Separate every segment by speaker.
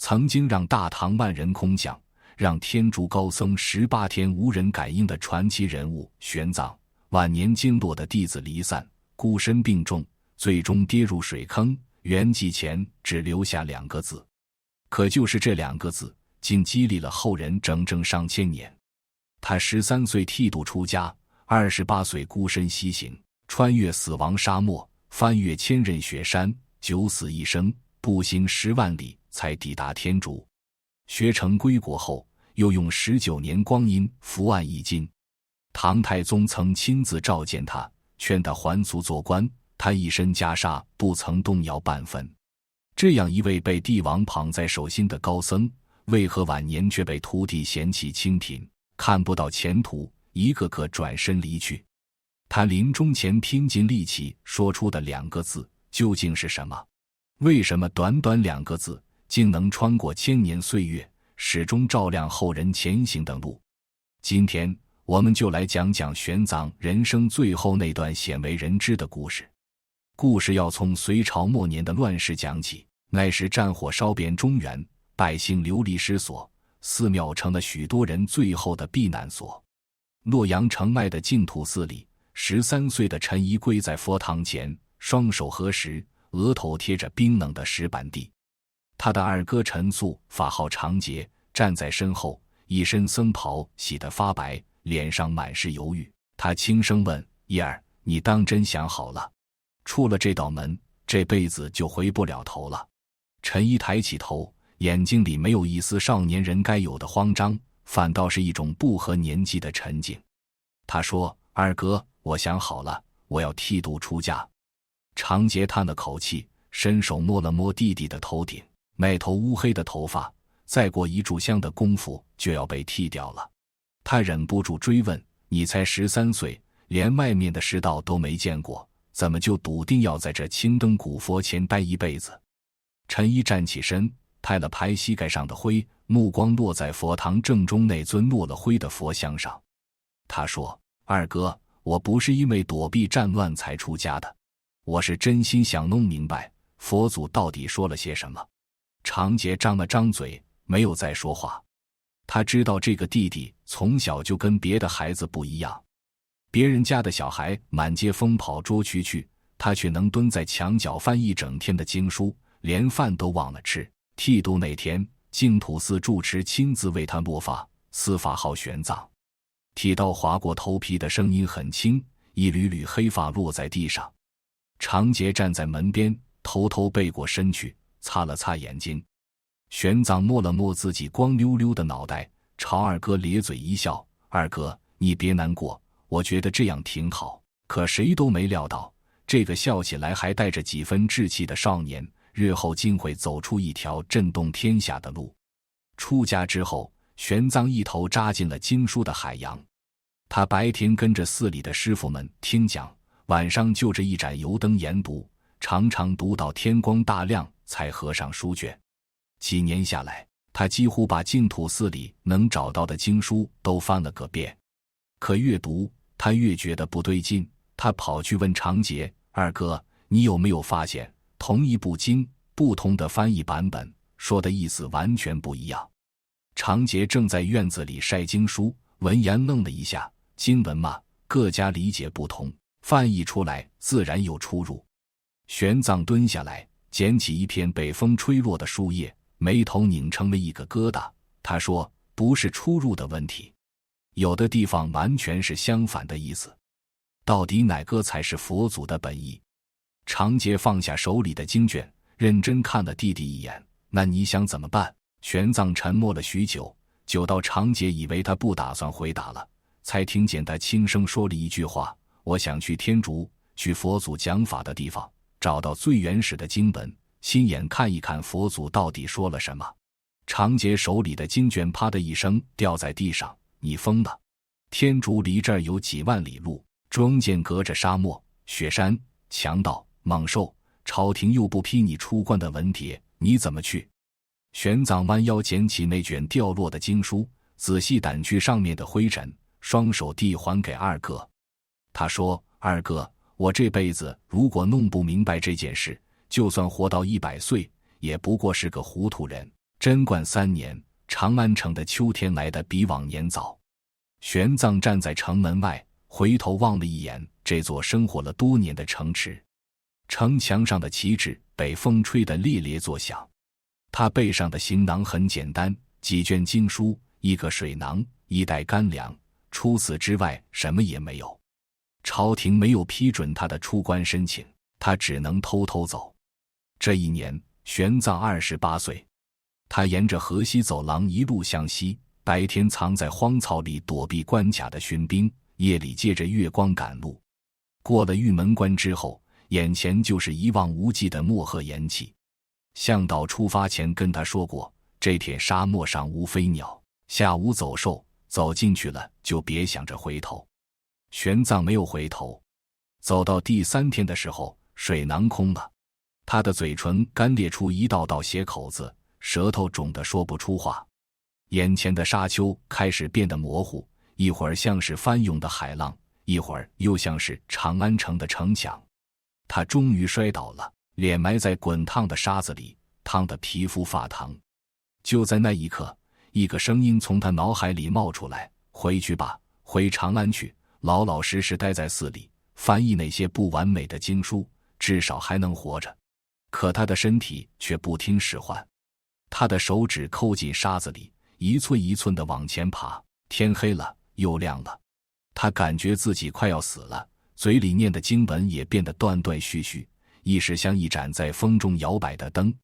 Speaker 1: 曾经让大唐万人空巷，让天竺高僧18天无人感应的传奇人物玄奘，晚年经络的弟子离散，孤身病重，最终跌入水坑，圆寂前只留下2个字。可就是这2个字，竟激励了后人整整上千年。他13岁剃度出家，28岁孤身西行，穿越死亡沙漠，翻越千仞雪山，九死一生，步行10万里才抵达天竺。学成归国后，又用19年光阴伏案译经。唐太宗曾亲自召见他，劝他还俗做官，他一身袈裟不曾动摇半分。这样一位被帝王捧在手心的高僧，为何晚年却被徒弟嫌弃清贫，看不到前途，一个个转身离去？他临终前拼尽力气说出的2个字究竟是什么？为什么短短2个字竟能穿过千年岁月，始终照亮后人前行的路？今天我们就来讲讲玄奘人生最后那段鲜为人知的故事。故事要从隋朝末年的乱世讲起，那时战火烧遍中原，百姓流离失所，寺庙成了许多人最后的避难所。洛阳城外的净土寺里，13岁的陈仪跪在佛堂前，双手合十，额头贴着冰冷的石板地。他的二哥陈素法号长节，站在身后，一身僧袍洗得发白，脸上满是犹豫。他轻声问：一儿，你当真想好了？出了这道门，这辈子就回不了头了。陈仪抬起头，眼睛里没有一丝少年人该有的慌张，反倒是一种不合年纪的沉静。他说：二哥，我想好了，我要剃度出家。长节叹了口气，伸手摸了摸弟弟的头顶，那头乌黑的头发，再过1炷香的功夫就要被剃掉了。他忍不住追问：你才13岁，连外面的世道都没见过，怎么就笃定要在这青灯古佛前待一辈子？陈一站起身，拍了拍膝盖上的灰，目光落在佛堂正中那尊落了灰的佛像上。他说：二哥，我不是因为躲避战乱才出家的，我是真心想弄明白佛祖到底说了些什么。长节张了张嘴，没有再说话。他知道这个弟弟从小就跟别的孩子不一样，别人家的小孩满街疯跑捉蛐蛐，他却能蹲在墙角翻一整天的经书，连饭都忘了吃。剃度那天，净土寺住持亲自为他落发，寺法号玄奘。剃刀划过头皮的声音很轻，一缕缕黑发落在地上。长节站在门边，偷偷背过身去，擦了擦眼睛。玄奘摸了摸自己光溜溜的脑袋，朝二哥咧嘴一笑：二哥，你别难过，我觉得这样挺好。可谁都没料到，这个笑起来还带着几分稚气的少年，日后竟会走出一条震动天下的路。出家之后，玄奘一头扎进了经书的海洋。他白天跟着寺里的师傅们听讲，晚上就着一盏油灯研读，常常读到天光大亮才合上书卷。几年下来，他几乎把净土寺里能找到的经书都翻了个遍。可越读，他越觉得不对劲。他跑去问长节：二哥，你有没有发现，同一部经，不同的翻译版本，说的意思完全不一样？长节正在院子里筛经书，闻言愣了一下：经文嘛，各家理解不同，翻译出来自然有出入。玄奘蹲下来，捡起一片被风吹落的树叶，眉头拧成了一个疙瘩。他说：不是出入的问题，有的地方完全是相反的意思。到底哪个才是佛祖的本意？长节放下手里的经卷，认真看了弟弟一眼：那你想怎么办？玄奘沉默了许久，久到长节以为他不打算回答了，才听见他轻声说了一句话：我想去天竺，去佛祖讲法的地方，找到最原始的经本，亲眼看一看佛祖到底说了什么。长节手里的经卷啪的一声掉在地上：你疯了！天竺离这儿有几万里路，中间隔着沙漠、雪山、强盗、猛兽，朝廷又不批你出关的文牒，你怎么去？玄奘弯腰捡起那卷掉落的经书，仔细掸去上面的灰尘，双手递还给二哥。他说：二哥，我这辈子如果弄不明白这件事，就算活到100岁，也不过是个糊涂人。贞观3年，长安城的秋天来得比往年早。玄奘站在城门外，回头望了一眼这座生活了多年的城池，城墙上的旗帜被风吹得猎猎作响。他背上的行囊很简单，几卷经书，一个水囊，一袋干粮，除此之外什么也没有。朝廷没有批准他的出关申请，他只能偷偷走。这一年，玄奘28岁。他沿着河西走廊一路向西，白天藏在荒草里躲避关卡的巡兵，夜里借着月光赶路。过了玉门关之后，眼前就是一望无际的漠河盐气。向导出发前跟他说过，这片沙漠上无飞鸟，下无走兽，走进去了就别想着回头。玄奘没有回头，走到第3天的时候，水囊空了，他的嘴唇干裂出一道道血口子，舌头肿得说不出话。眼前的沙丘开始变得模糊，一会儿像是翻涌的海浪，一会儿又像是长安城的城墙。他终于摔倒了，脸埋在滚烫的沙子里，烫得皮肤发烫。就在那一刻，一个声音从他脑海里冒出来：回去吧，回长安去，老老实实待在寺里，翻译那些不完美的经书，至少还能活着。可他的身体却不听使唤，他的手指扣进沙子里，一寸一寸地往前爬。天黑了，又亮了，他感觉自己快要死了，嘴里念的经文也变得断断续续，意识像一盏在风中摇摆的灯。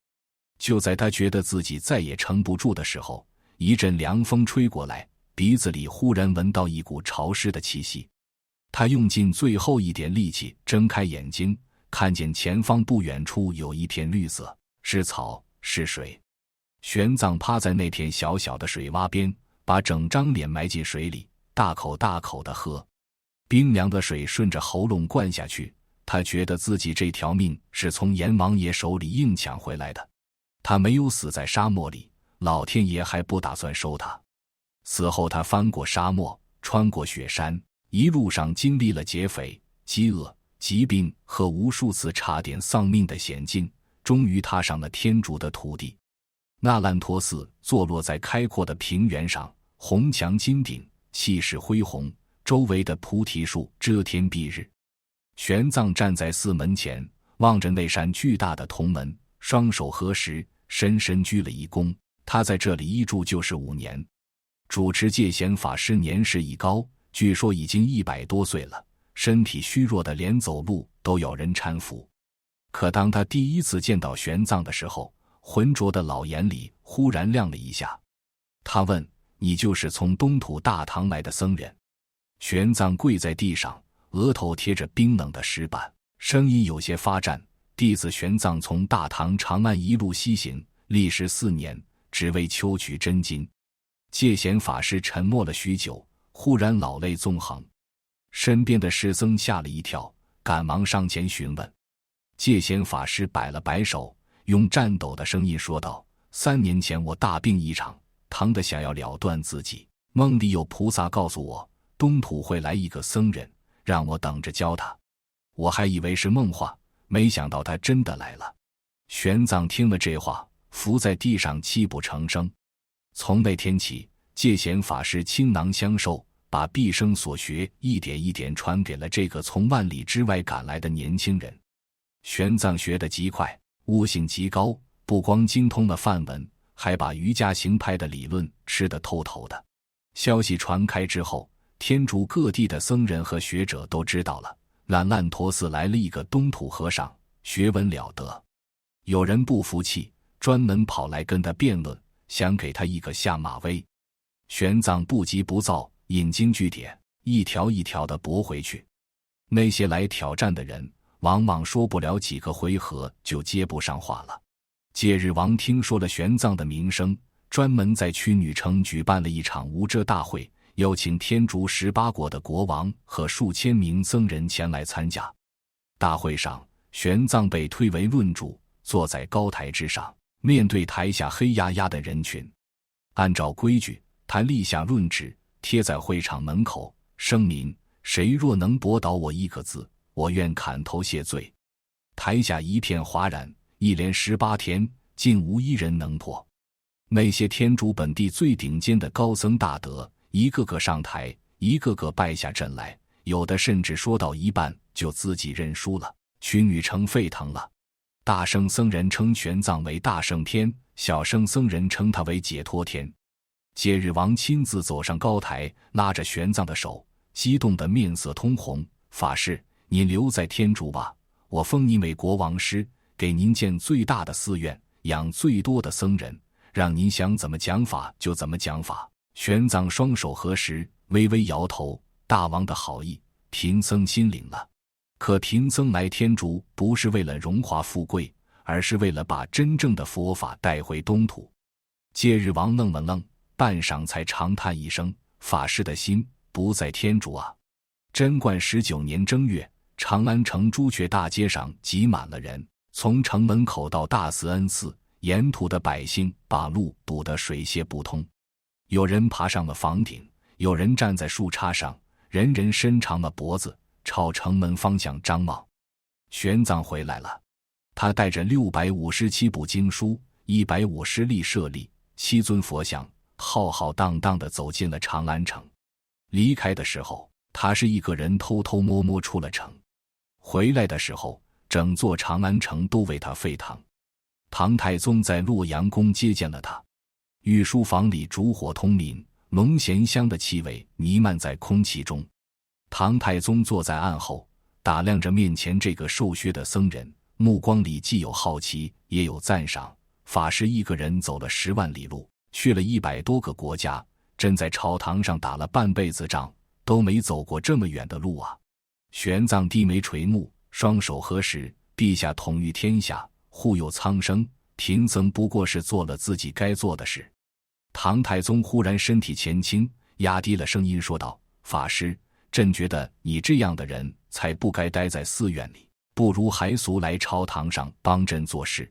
Speaker 1: 就在他觉得自己再也撑不住的时候，一阵凉风吹过来，鼻子里忽然闻到一股潮湿的气息。他用尽最后一点力气睁开眼睛，看见前方不远处有一片绿色，是草，是水。玄奘趴在那片小小的水洼边，把整张脸埋进水里，大口大口地喝。冰凉的水顺着喉咙灌下去，他觉得自己这条命是从阎王爷手里硬抢回来的。他没有死在沙漠里，老天爷还不打算收他。死后他翻过沙漠，穿过雪山，一路上经历了劫匪、饥饿、疾病和无数次差点丧命的险境，终于踏上了天竺的土地。那烂陀寺坐落在开阔的平原上，红墙金顶，气势恢宏，周围的菩提树遮天蔽日。玄奘站在寺门前，望着那扇巨大的铜门，双手合十，深深鞠了一躬。他在这里一住就是5年。主持戒贤法师年事已高，据说已经100多岁了，身体虚弱的连走路都有人搀扶。可当他第一次见到玄奘的时候，浑浊的老眼里忽然亮了一下。他问：你就是从东土大唐来的僧人？玄奘跪在地上，额头贴着冰冷的石板，声音有些发颤。弟子玄奘从大唐长安一路西行，历时4年，只为求取真经。戒贤法师沉默了许久，忽然老泪纵横。身边的师僧吓了一跳，赶忙上前询问。戒贤法师摆了摆手，用颤抖的声音说道：3年前我大病一场，疼得想要了断自己，梦里有菩萨告诉我，东土会来一个僧人，让我等着教他。我还以为是梦话，没想到他真的来了。玄奘听了这话，伏在地上泣不成声。从那天起，戒贤法师倾囊相授，把毕生所学一点一点传给了这个从万里之外赶来的年轻人。玄奘学得极快，悟性极高，不光精通了梵文，还把瑜伽行派的理论吃得透透的。消息传开之后，天竺各地的僧人和学者都知道了，烂陀寺来了一个东土和尚，学问了得。有人不服气，专门跑来跟他辩论，想给他一个下马威。玄奘不急不躁，引经据典，一条一条地驳回去。那些来挑战的人往往说不了几个回合就接不上话了。戒日王听说了玄奘的名声，专门在曲女城举办了一场无遮大会，邀请天竺18国的国王和数千名僧人前来参加。大会上，玄奘被推为论主，坐在高台之上，面对台下黑压压的人群。按照规矩，他立下论旨，贴在会场门口，声明：谁若能驳倒我1个字，我愿砍头谢罪。台下一片哗然，一连18天，竟无一人能破。那些天竺本地最顶尖的高僧大德，一个个上台，一个个败下阵来，有的甚至说到一半就自己认输了，群女城沸腾了。大圣僧人称玄奘为大圣天，小圣僧人称他为解脱天。戒日王亲自走上高台，拉着玄奘的手，激动得面色通红。法师，您留在天竺吧，我封您为国王师，给您建最大的寺院，养最多的僧人，让您想怎么讲法就怎么讲法。玄奘双手合十，微微摇头，大王的好意，贫僧心领了。可贫僧来天竺不是为了荣华富贵，而是为了把真正的佛法带回东土。戒日王愣了愣，半晌才长叹一声，法师的心不在天竺啊。贞观19年正月，长安城朱雀大街上挤满了人，从城门口到大慈恩寺，沿途的百姓把路堵得水泄不通。有人爬上了房顶，有人站在树杈上，人人伸长了脖子朝城门方向张望。玄奘回来了，他带着657部经书，150粒舍利，7尊佛像，浩浩荡荡地走进了长安城。离开的时候，他是一个人偷偷摸摸出了城。回来的时候，整座长安城都为他沸腾。唐太宗在洛阳宫接见了他，御书房里烛火通明，龙涎香的气味弥漫在空气中。唐太宗坐在案后，打量着面前这个瘦削的僧人，目光里既有好奇，也有赞赏。法师一个人走了10万里路，去了100多个国家，朕在朝堂上打了半辈子仗，都没走过这么远的路啊。玄奘低眉垂目，双手合十，陛下统御天下，护佑苍生，贫僧不过是做了自己该做的事。唐太宗忽然身体前倾，压低了声音说道，法师，朕觉得你这样的人才不该待在寺院里，不如还俗来朝堂上帮朕做事。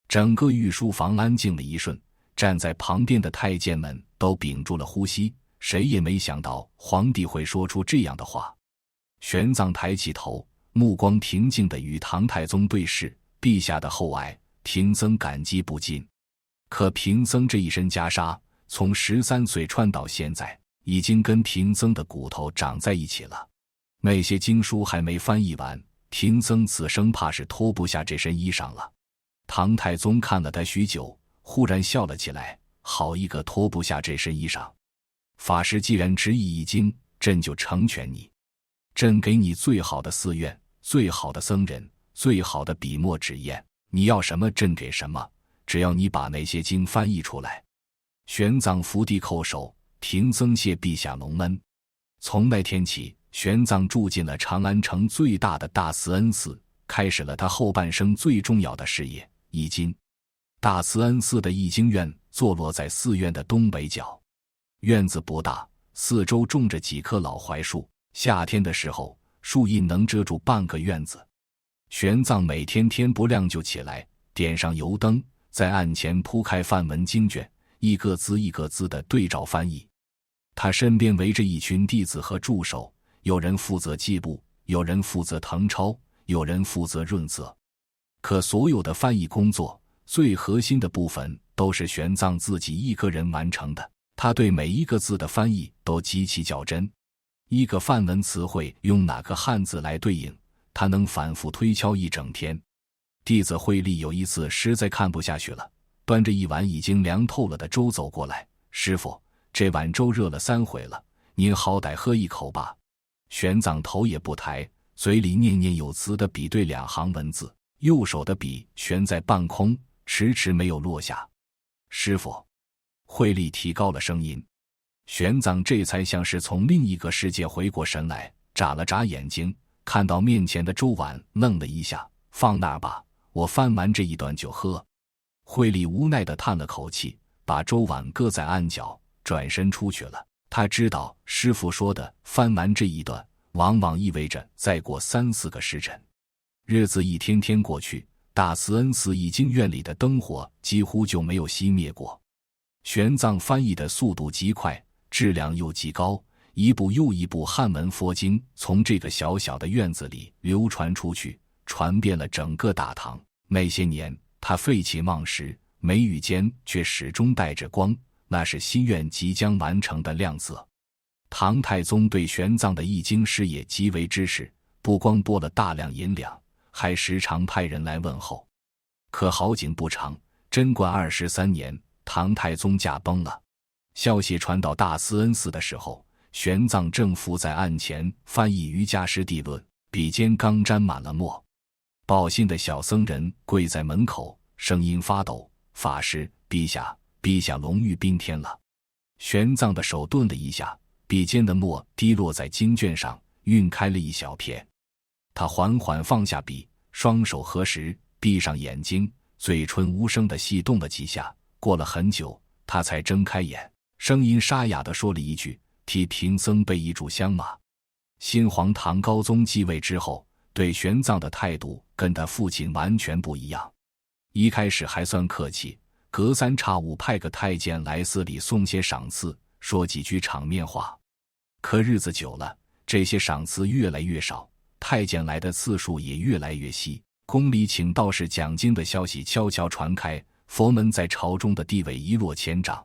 Speaker 1: 整个御书房安静了一瞬，站在旁边的太监们都屏住了呼吸，谁也没想到皇帝会说出这样的话。玄奘抬起头，目光平静地与唐太宗对视，陛下的厚爱，贫僧感激不尽。可贫僧这一身袈裟，从13岁穿到现在，已经跟贫僧的骨头长在一起了。那些经书还没翻译完，贫僧此生怕是脱不下这身衣裳了。唐太宗看了他许久，忽然笑了起来，好一个脱不下这身衣裳。法师既然执意已经，朕就成全你。朕给你最好的寺院，最好的僧人，最好的笔墨纸砚，你要什么朕给什么，只要你把那些经翻译出来。玄奘伏地叩首，贫僧谢陛下隆恩。从那天起，玄奘住进了长安城最大的大慈恩寺，开始了他后半生最重要的事业——译经。大慈恩寺的译经院坐落在寺院的东北角，院子不大，四周种着几棵老槐树，夏天的时候，树荫能遮住半个院子。玄奘每天天不亮就起来，点上油灯，在案前铺开梵文经卷，一个字一个字的对照翻译。他身边围着一群弟子和助手，有人负责记簿，有人负责誊抄，有人负责润色。可所有的翻译工作，最核心的部分都是玄奘自己一个人完成的。他对每一个字的翻译都极其较真，一个梵文词汇用哪个汉字来对应，他能反复推敲一整天。弟子慧利有一次实在看不下去了，端着一碗已经凉透了的粥走过来，师父，这碗粥热了3回了，您好歹喝一口吧。玄奘头也不抬，嘴里念念有词地比对2行文字，右手的笔悬在半空，迟迟没有落下。师父，慧利提高了声音。玄奘这才像是从另一个世界回过神来，眨了眨眼睛，看到面前的粥碗，愣了一下，放那儿吧，我翻完这一段就喝。慧利无奈地叹了口气，把粥碗搁在案角，转身出去了。他知道师父说的翻完这一段，往往意味着再过3、4个时辰。日子一天天过去，大慈恩寺译经院里的灯火几乎就没有熄灭过。玄奘翻译的速度极快，质量又极高，一部又一部汉文佛经从这个小小的院子里流传出去，传遍了整个大唐。那些年，他废寝忘食，眉宇间却始终带着光，那是心愿即将完成的亮色。唐太宗对玄奘的译经事业极为支持，不光拨了大量银两，还时常派人来问候。可好景不长，贞观23年，唐太宗驾崩了。消息传到大慈恩寺的时候，玄奘正伏在案前翻译《瑜伽师地论》，笔尖刚沾满了墨。报信的小僧人跪在门口，声音发抖：“法师，陛下龙玉宾天了。”玄奘的手顿了一下，笔尖的墨滴落在经卷上，晕开了一小片。他缓缓放下笔，双手合十，闭上眼睛，嘴唇无声地细动了几下。过了很久，他才睁开眼，声音沙哑地说了一句：“替贫僧备一炷香马。”新皇唐高宗继位之后，对玄奘的态度跟他父亲完全不一样。一开始还算客气，隔三差五派个太监来寺里送些赏赐，说几句场面话。可日子久了，这些赏赐越来越少，太监来的次数也越来越稀。宫里请道士讲经的消息悄悄传开，佛门在朝中的地位一落千丈。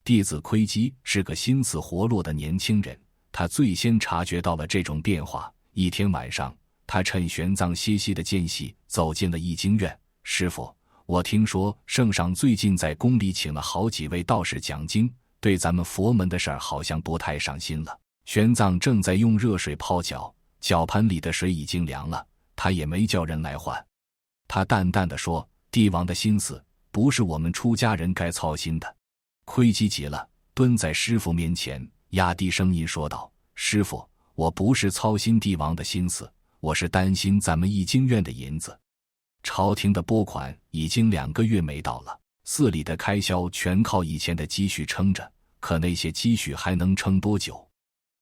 Speaker 1: 弟子窥基是个心思活络的年轻人，他最先察觉到了这种变化。一天晚上，他趁玄奘歇息的间隙走进了译经院。“师父，我听说圣上最近在宫里请了好几位道士讲经，对咱们佛门的事儿好像不太上心了。”玄奘正在用热水泡脚，脚盆里的水已经凉了，他也没叫人来换。他淡淡地说：“帝王的心思不是我们出家人该操心的。”窥基急了，蹲在师父面前，压低声音说道：“师父，我不是操心帝王的心思，我是担心咱们译经院的银子。朝廷的拨款已经2个月没到了，寺里的开销全靠以前的积蓄撑着，可那些积蓄还能撑多久？”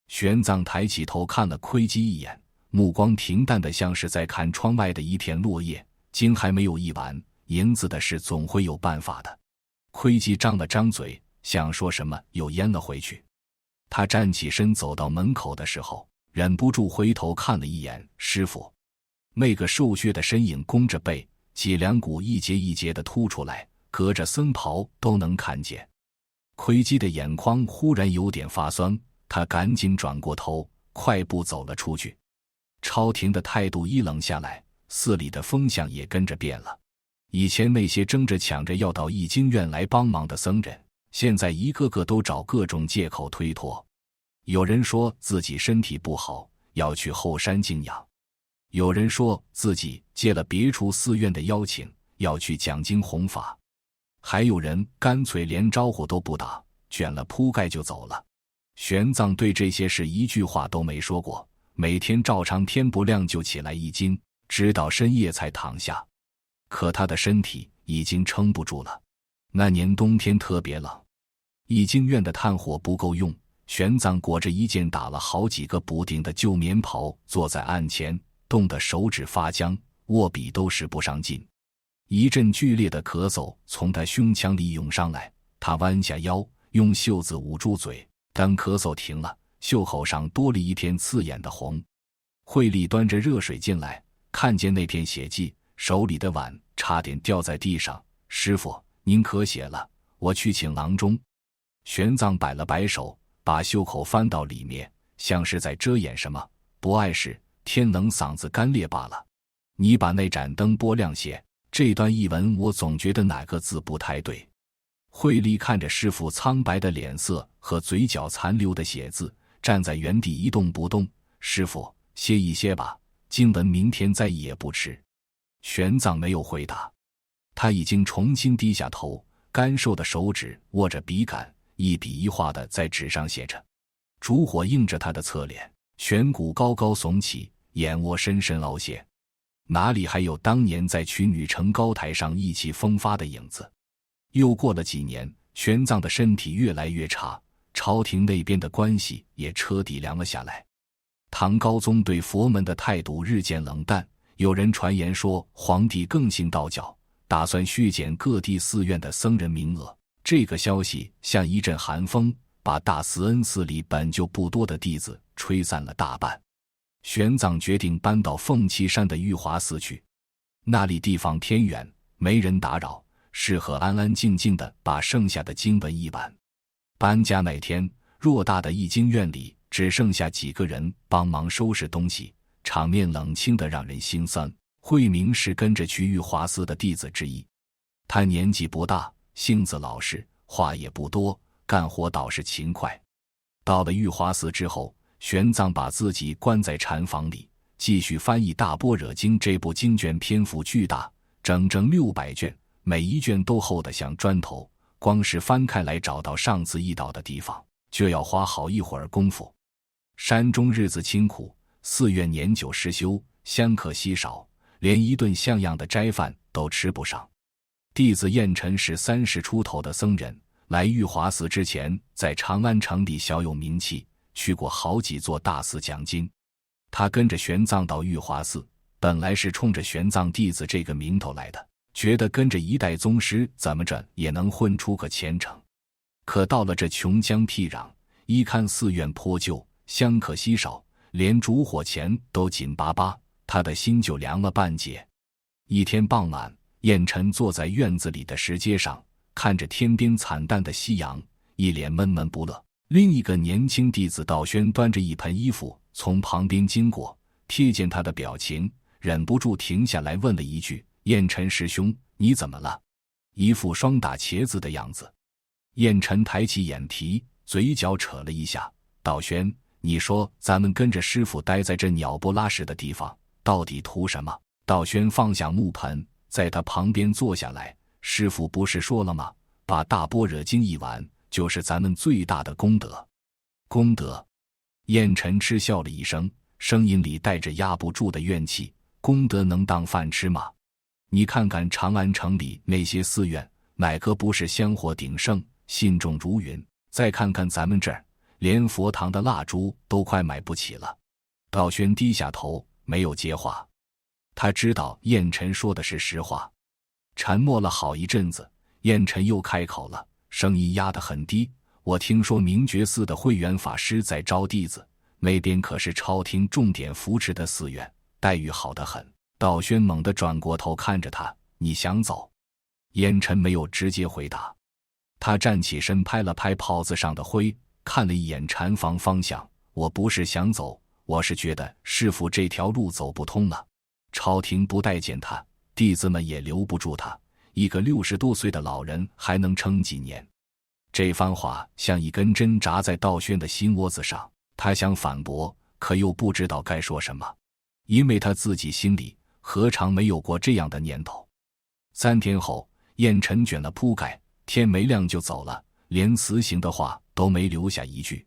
Speaker 1: 玄奘抬起头看了窥基一眼，目光平淡的像是在看窗外的一片落叶。经还没有译完，银子的事总会有办法的。窥基张了张嘴，想说什么，又咽了回去。他站起身走到门口的时候，忍不住回头看了一眼师父。那个瘦削的身影弓着背，脊梁骨一节一节的凸出来，隔着僧袍都能看见。窥基的眼眶忽然有点发酸，他赶紧转过头，快步走了出去。朝廷的态度一冷下来，寺里的风向也跟着变了。以前那些争着抢着要到译经院来帮忙的僧人，现在一个个都找各种借口推脱。有人说自己身体不好，要去后山静养；有人说自己接了别处寺院的邀请，要去讲经弘法；还有人干脆连招呼都不打，卷了铺盖就走了。玄奘对这些事一句话都没说过，每天照常天不亮就起来译经，直到深夜才躺下。可他的身体已经撑不住了。那年冬天特别冷，译经院的炭火不够用，玄奘裹着一件打了好几个补丁的旧棉袍，坐在案前，冻得手指发僵，握笔都使不上劲。一阵剧烈的咳嗽从他胸腔里涌上来，他弯下腰，用袖子捂住嘴。当咳嗽停了，袖口上多了一片刺眼的红。慧丽端着热水进来，看见那片血迹，手里的碗差点掉在地上。“师父，您咳血了，我去请郎中。”玄奘摆了摆手，把袖口翻到里面，像是在遮掩什么。“不碍事，天冷嗓子干裂罢了。你把那盏灯拨亮些，这段译文我总觉得哪个字不太对。”慧丽看着师父苍白的脸色和嘴角残留的血渍，站在原地一动不动。“师父，歇一歇吧，经文明天再译也不迟。”玄奘没有回答，他已经重新低下头，干瘦的手指握着笔杆，一笔一画的在纸上写着。烛火映着他的侧脸，颧骨高高耸起，眼窝深深凹陷，哪里还有当年在曲女城高台上意气风发的影子？又过了几年，玄奘的身体越来越差，朝廷那边的关系也彻底凉了下来。唐高宗对佛门的态度日渐冷淡，有人传言说皇帝更信道教，打算削减各地寺院的僧人名额。这个消息像一阵寒风，把大慈恩寺里本就不多的弟子吹散了大半。玄奘决定搬到凤岐山的玉华寺去，那里地方偏远，没人打扰，适合安安静静地把剩下的经文译完。搬家那天，偌大的易经院里只剩下几个人帮忙收拾东西，场面冷清得让人心酸。慧明是跟着去玉华寺的弟子之一，他年纪不大，性子老实，话也不多，干活倒是勤快。到了玉华寺之后，玄奘把自己关在禅房里，继续翻译《大般若经》这部经卷，篇幅巨大，整整600卷，每一卷都厚得像砖头，光是翻开来找到上次译到的地方，就要花好一会儿功夫。山中日子清苦，寺院年久失修，香客稀少，连一顿像样的斋饭都吃不上。弟子彦辰是30出头的僧人，来玉华寺之前在长安城里小有名气，去过好几座大寺讲经。他跟着玄奘到玉华寺，本来是冲着玄奘弟子这个名头来的，觉得跟着一代宗师怎么着也能混出个前程。可到了这穷乡僻壤，一看寺院破旧，香客稀少，连烛火钱都紧巴巴，他的心就凉了半截。一天傍晚，彦辰坐在院子里的石阶上，看着天边惨淡的夕阳，一脸闷闷不乐。另一个年轻弟子道宣端着一盆衣服从旁边经过，瞥见他的表情，忍不住停下来问了一句：彦辰师兄，你怎么了？一副双打茄子的样子。彦辰抬起眼皮，嘴角扯了一下：道宣，你说咱们跟着师父待在这鸟不拉屎的地方，到底图什么？道宣放下木盆，在他旁边坐下来：师父不是说了吗？把大般若经译完，就是咱们最大的功德。功德？彦辰嗤笑了一声，声音里带着压不住的怨气：功德能当饭吃吗？你看看长安城里那些寺院，哪个不是香火鼎盛，信众如云？再看看咱们这儿，连佛堂的蜡烛都快买不起了。道宣低下头，没有接话。他知道彦辰说的是实话。沉默了好一阵子，彦辰又开口了，声音压得很低：我听说明觉寺的慧远法师在招弟子，那边可是朝廷重点扶持的寺院，待遇好得很。道宣猛地转过头看着他：你想走？彦辰没有直接回答，他站起身拍了拍袍子上的灰，看了一眼禅房方向：我不是想走，我是觉得师父这条路走不通了。朝廷不待见他，弟子们也留不住他，一个60多岁的老人还能撑几年？这番话像一根针扎在道宣的心窝子上，他想反驳，可又不知道该说什么，因为他自己心里何尝没有过这样的念头。3天后，彦辰卷了铺盖，天没亮就走了，连辞行的话都没留下一句。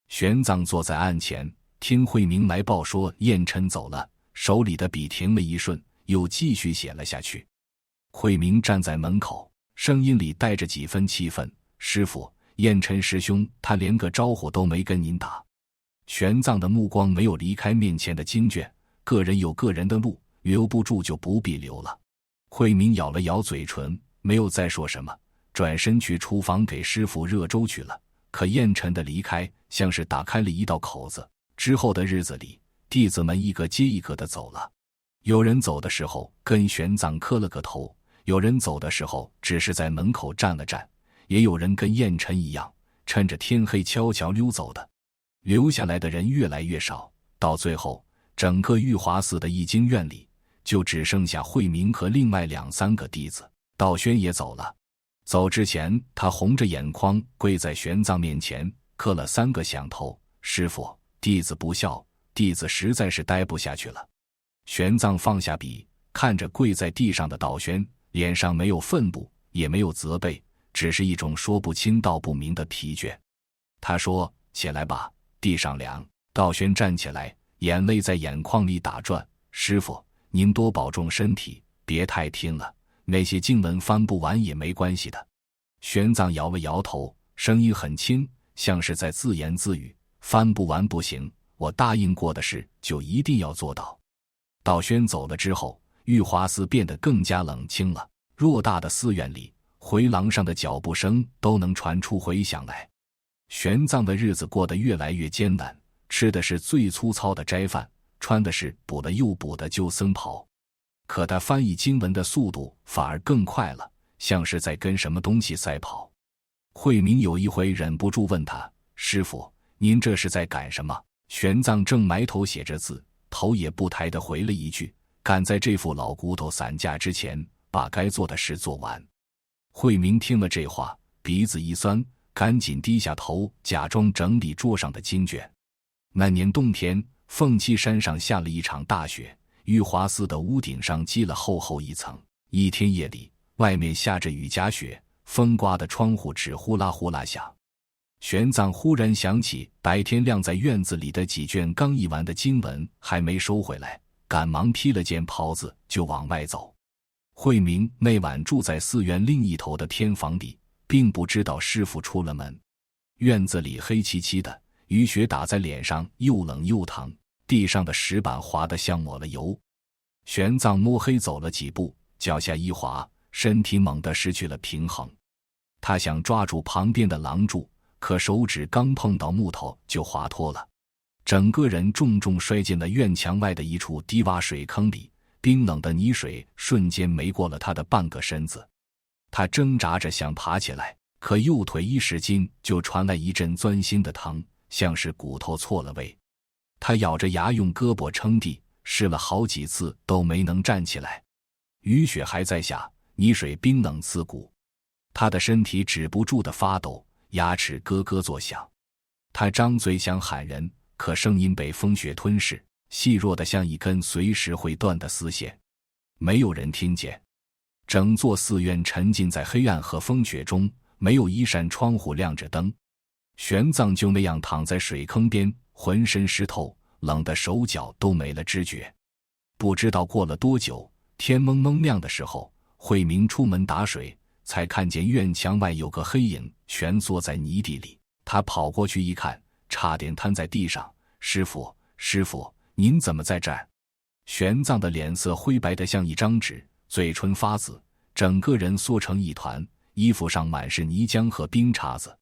Speaker 1: 玄奘坐在案前，听慧明来报说彦辰走了，手里的笔停了一瞬，又继续写了下去。慧明站在门口，声音里带着几分气愤：师父，彦辰师兄他连个招呼都没跟您打。玄奘的目光没有离开面前的经卷，个人有个人的路，留不住就不必留了。慧明咬了咬嘴唇，没有再说什么，转身去厨房给师父热粥去了。可彦辰的离开像是打开了一道口子，之后的日子里，弟子们一个接一个的走了。有人走的时候跟玄奘磕了个头，有人走的时候只是在门口站了站，也有人跟彦辰一样，趁着天黑悄悄溜走的。留下来的人越来越少，到最后，整个玉华寺的易经院里就只剩下慧明和另外2、3个弟子。道宣也走了。走之前，他红着眼眶跪在玄奘面前，磕了3个响头：师父，弟子不孝，弟子实在是待不下去了。玄奘放下笔，看着跪在地上的道宣，脸上没有愤怒，也没有责备，只是一种说不清道不明的疲倦。他说：起来吧，地上凉。道宣站起来，眼泪在眼眶里打转：师父，您多保重身体，别太听了，那些经文翻不完也没关系的。玄奘摇了摇头，声音很轻，像是在自言自语：翻不完不行，我答应过的事就一定要做到。道宣走了之后，玉华寺变得更加冷清了。偌大的寺院里，回廊上的脚步声都能传出回响来。玄奘的日子过得越来越艰难，吃的是最粗糙的斋饭，穿的是补了又补的旧僧袍。可他翻译经文的速度反而更快了，像是在跟什么东西赛跑。慧明有一回忍不住问他：“师傅，您这是在赶什么？”玄奘正埋头写着字，头也不抬地回了一句：“赶在这副老骨头散架之前，把该做的事做完。”慧明听了这话，鼻子一酸，赶紧低下头，假装整理桌上的经卷。那年冬天，凤栖山上下了一场大雪，玉华寺的屋顶上积了厚厚一层。一天夜里，外面下着雨夹雪，风刮得窗户纸呼啦呼啦响。玄奘忽然想起白天晾在院子里的几卷刚译完的经文还没收回来，赶忙披了件袍子就往外走。慧明那晚住在寺院另一头的偏房里，并不知道师父出了门。院子里黑漆漆的，雨雪打在脸上又冷又疼，地上的石板滑得像抹了油。玄奘摸黑走了几步，脚下一滑，身体猛地失去了平衡。他想抓住旁边的廊柱，可手指刚碰到木头就滑脱了，整个人重重摔进了院墙外的一处低洼水坑里，冰冷的泥水瞬间没过了他的半个身子。他挣扎着想爬起来，可右腿一使劲就传来一阵钻心的疼，像是骨头错了位。他咬着牙用胳膊撑地，试了好几次都没能站起来。雨雪还在下，泥水冰冷刺骨，他的身体止不住地发抖，牙齿咯咯作响。他张嘴想喊人，可声音被风雪吞噬，细弱得像一根随时会断的丝线。没有人听见。整座寺院沉浸在黑暗和风雪中，没有一扇窗户亮着灯。玄奘就那样躺在水坑边，浑身湿透，冷得手脚都没了知觉。不知道过了多久，天蒙蒙亮的时候，慧明出门打水，才看见院墙外有个黑影蜷缩在泥地里。他跑过去一看，差点瘫在地上。师父，师父，您怎么在这儿？玄奘的脸色灰白得像一张纸，嘴唇发紫，整个人缩成一团，衣服上满是泥浆和冰碴子。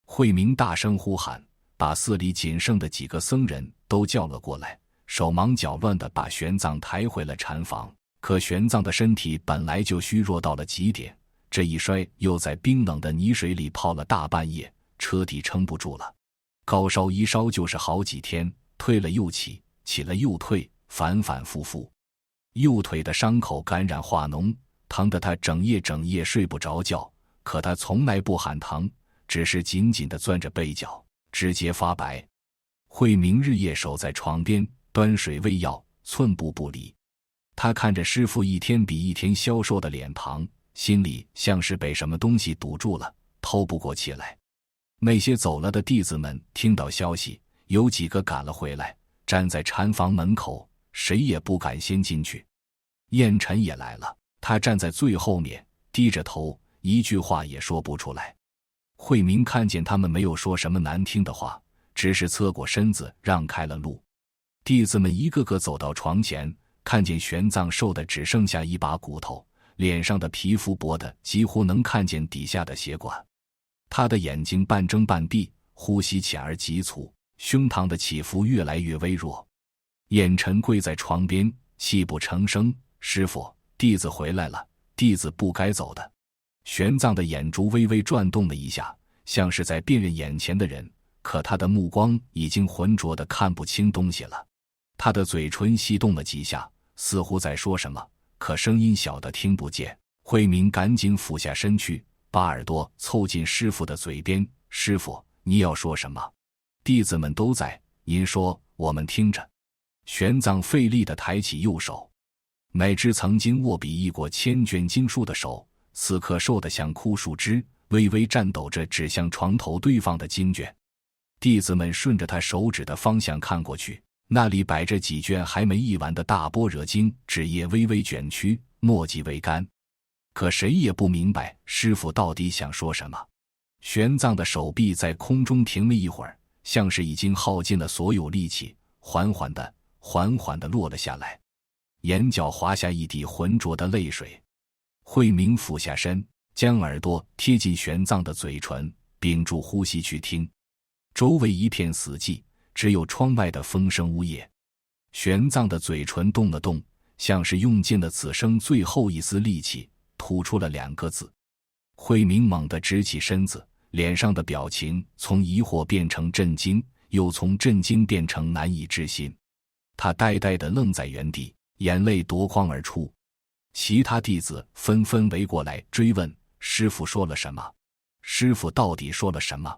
Speaker 1: 慧明大声呼喊，把寺里仅剩的几个僧人都叫了过来，手忙脚乱地把玄奘抬回了禅房。可玄奘的身体本来就虚弱到了极点，这一摔又在冰冷的泥水里泡了大半夜，彻底撑不住了。高烧一烧就是好几天，退了又起，起了又退，反反复复。右腿的伤口感染化脓，疼得他整夜睡不着觉，可他从来不喊疼，只是紧紧地攥着被角，指节发白。慧明日夜守在床边，端水喂药，寸步不离。他看着师父一天比一天消瘦的脸庞，心里像是被什么东西堵住了，透不过气来。那些走了的弟子们听到消息，有几个赶了回来，站在禅房门口，谁也不敢先进去。燕尘也来了，他站在最后面，低着头，一句话也说不出来。慧明看见他们没有说什么难听的话，只是侧过身子让开了路。弟子们一个个走到床前，看见玄奘瘦的只剩下一把骨头，脸上的皮肤薄的几乎能看见底下的血管。他的眼睛半睁半闭，呼吸浅而急促，胸膛的起伏越来越微弱。燕尘跪在床边，泣不成声：“师父，弟子回来了，弟子不该走的。”玄奘的眼珠微微转动了一下，像是在辨认眼前的人，可他的目光已经浑浊得看不清东西了。他的嘴唇翕动了几下，似乎在说什么，可声音小得听不见。慧明赶紧俯下身去，把耳朵凑近师父的嘴边：“师父，你要说什么？弟子们都在，您说，我们听着。”玄奘费力地抬起右手，那只曾经握笔译过千卷经书的手，此刻瘦得像枯树枝，微微颤抖着指向床头堆放的经卷。弟子们顺着他手指的方向看过去，那里摆着几卷还没译完的大般若经，纸页微微卷曲，墨迹未干。可谁也不明白师父到底想说什么。玄奘的手臂在空中停了一会儿，像是已经耗尽了所有力气，缓缓地落了下来，眼角滑下一滴浑浊的泪水。慧明俯下身，将耳朵贴近玄奘的嘴唇，屏住呼吸去听。周围一片死寂，只有窗外的风声呜咽。玄奘的嘴唇动了动，像是用尽了此生最后一丝力气，吐出了2个字：慧明猛地直起身子，脸上的表情从疑惑变成震惊，又从震惊变成难以置信。他呆呆地愣在原地，眼泪夺眶而出。其他弟子纷纷围过来追问：师父说了什么？师父到底说了什么？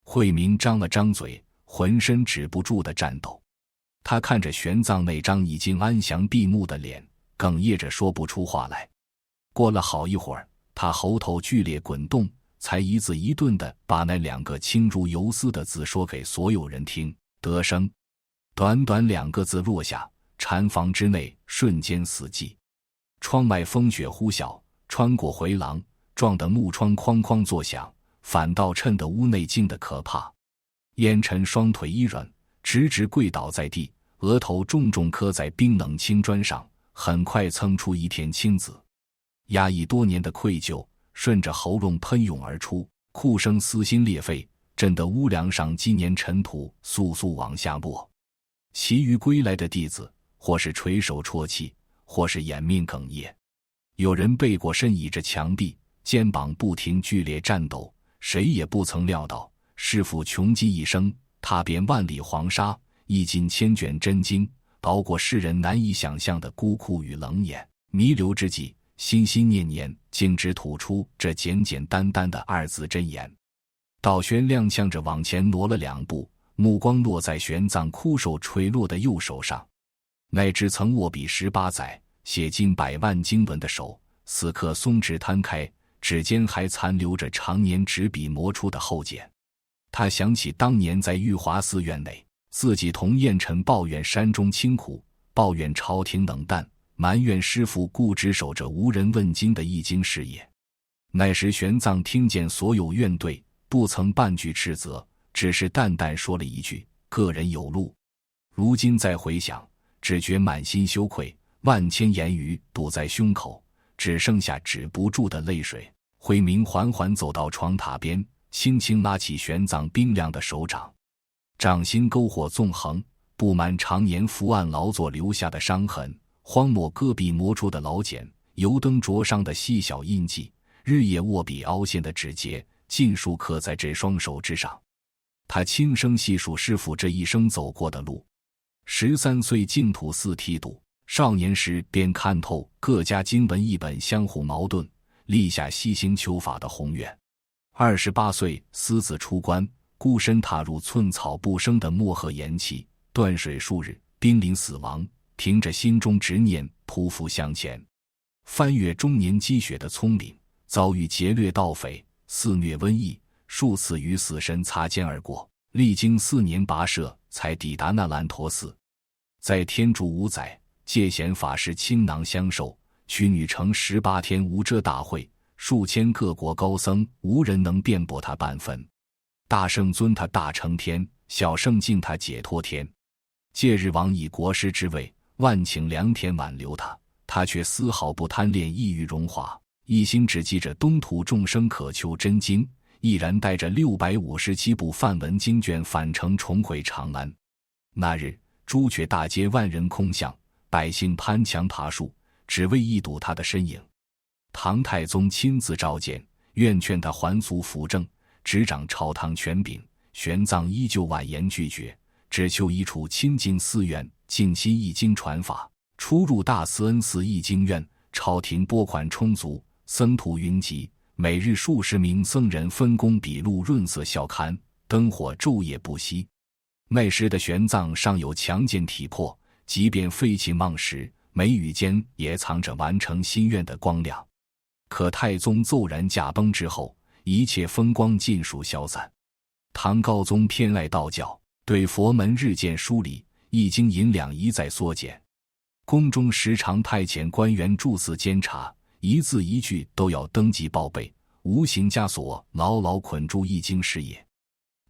Speaker 1: 慧明张了张嘴，浑身止不住的颤抖。他看着玄奘那张已经安详闭目的脸，哽咽着说不出话来。过了好一会儿，他喉头剧烈滚动，才一字一顿地把那2个轻如游丝的字说给所有人听：得生。短短2个字落下，禅房之内瞬间死寂。窗外风雪呼啸，穿过回廊，撞得木窗哐哐作响，反倒衬得屋内静得可怕。烟尘双腿一软，直直跪倒在地，额头重重磕在冰冷青砖上，很快蹭出一片青紫。压抑多年的愧疚顺着喉咙喷涌而出，哭声撕心裂肺，震得屋梁上积年尘土簌簌往下落。其余归来的弟子，或是垂手啜泣，或是掩面哽咽。有人背过身倚着墙壁，肩膀不停剧烈颤抖。谁也不曾料到，师父穷极一生，踏遍万里黄沙，历尽千卷真经，熬过世人难以想象的孤苦与冷眼。弥留之际，心心念念，竟只吐出这简简单单的2字真言。道宣踉跄着往前挪了2步，目光落在玄奘枯手垂落的右手上。那只曾握笔18载，写尽100万经文的手，此刻松弛摊开，指尖还残留着常年执笔磨出的厚茧。他想起当年在玉华寺院内，自己同燕尘抱怨山中清苦，抱怨朝廷冷淡，埋怨师父固执守着无人问津的易经事业。那时玄奘听见所有怨怼，不曾半句斥责，只是淡淡说了一句：个人有路。如今再回想，只觉满心羞愧，万千言语堵在胸口，只剩下止不住的泪水。慧明缓缓走到床榻边，轻轻拉起玄奘冰凉的手掌，掌心篝火纵横，布满常年伏案劳作留下的伤痕，荒漠戈壁磨出的老茧，油灯灼伤的细小印记，日夜握笔凹陷的指节，尽数刻在这双手之上。他轻声细数师父这一生走过的路。13岁净土寺剃度，少年时便看透各家经文译本相互矛盾，立下西行求法的宏愿。28岁私自出关，孤身踏入寸草不生的漠河盐气，断水数日，濒临死亡，凭着心中执念匍匐向前。翻越终年积雪的葱岭，遭遇劫掠盗匪，肆虐瘟疫，数次与死神擦肩而过，历经4年跋涉，才抵达那烂陀寺。在天竺5载，戒贤法师倾囊相授，取女成18天无遮大会，数千各国高僧无人能辩驳他半分。大圣尊他大成天，小圣敬他解脱天。戒日王以国师之位，万顷良田挽留他，他却丝毫不贪恋异域荣华，一心只记着东土众生渴求真经，毅然带着657部梵文经卷返程重回长安。那日朱雀大街万人空巷，百姓攀墙爬树，只为一睹他的身影。唐太宗亲自召见，愿劝他还俗扶正，执掌朝堂权柄。玄奘依旧婉言拒绝，只求一处清净寺院，静心译经传法。出入大慈恩寺译经院，朝廷拨款充足，僧徒云集，每日数十名僧人分工笔录，润色校刊，灯火昼夜不息。那时的玄奘尚有强健体魄，即便废寝忘食，眉宇间也藏着完成心愿的光亮。可太宗骤然驾崩之后，一切风光尽数消散。唐高宗偏爱道教，对佛门日渐疏离，易经银两一再缩减。宫中时常派遣官员驻寺监察，一字一句都要登记报备，无形枷锁牢牢捆住易经事业。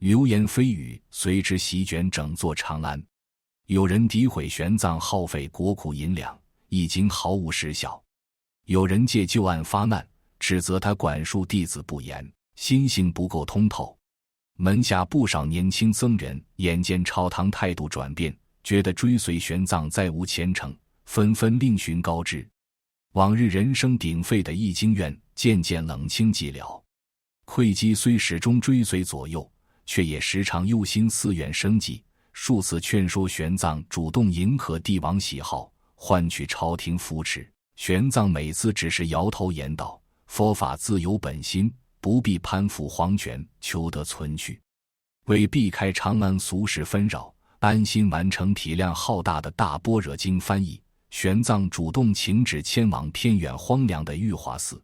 Speaker 1: 流言蜚语随之席卷整座长安。有人诋毁玄奘耗费国库银两，易经毫无实效；有人借旧案发难，指责他管束弟子不严，心性不够通透。门下不少年轻僧人眼见朝堂态度转变，觉得追随玄奘再无前程，纷纷另寻高枝。往日人声鼎沸的易经院渐渐冷清寂寥。会稽虽始终追随左右，却也时常忧心寺院生计，数次劝说玄奘主动迎合帝王喜好，换取朝廷扶持。玄奘每次只是摇头言道：佛法自有本心，不必攀附皇权，求得存续。为避开长安俗世纷扰，安心完成体量浩大的大般若经翻译，玄奘主动请旨迁往偏远荒凉的玉华寺。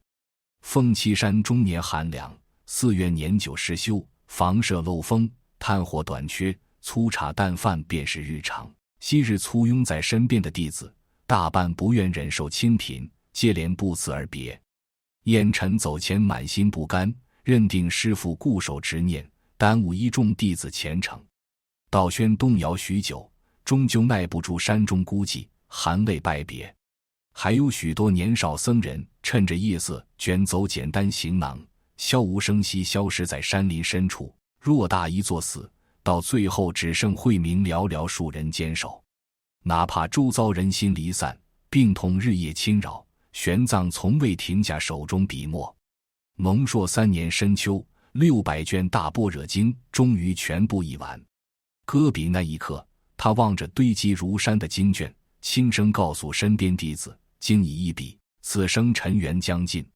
Speaker 1: 凤栖山终年寒凉，寺院年久失修，房舍漏风，炭火短缺，粗茶淡饭便是日常。昔日簇拥在身边的弟子大半不愿忍受清贫，接连不辞而别。燕尘走前满心不甘，认定师父固守执念，耽误一众弟子前程。道宣动摇许久，终究耐不住山中孤寂，含泪拜别。还有许多年少僧人趁着夜色卷走简单行囊，悄无声息消失在山林深处。偌大一座寺，到最后只剩慧明寥寥数人坚守。哪怕周遭人心离散，病痛日夜侵扰，玄奘从未停下手中笔墨。蒙朔3年深秋，600卷大般若经终于全部译完。搁笔那一刻，他望着堆积如山的经卷，轻声告诉身边弟子：经已一笔，此生尘缘将尽。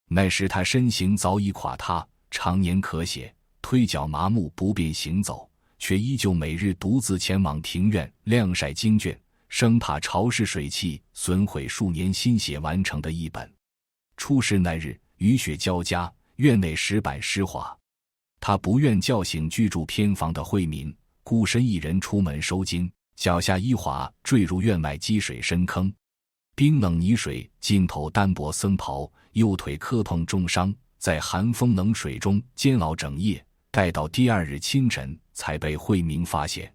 Speaker 1: 那时他身形早已垮塌，常年咳血，推脚麻木，不便行走，却依旧每日独自前往庭院晾晒经卷，生怕潮湿水汽损毁数年心血完成的一本。出事那日，雨雪交加，院内石板湿滑，他不愿叫醒居住偏房的惠民，孤身一人出门收经，脚下一滑，坠入院外积水深坑。冰冷泥水浸透单薄僧袍，右腿磕碰重伤，在寒风冷水中煎熬整夜，待到第2日清晨才被惠民发现。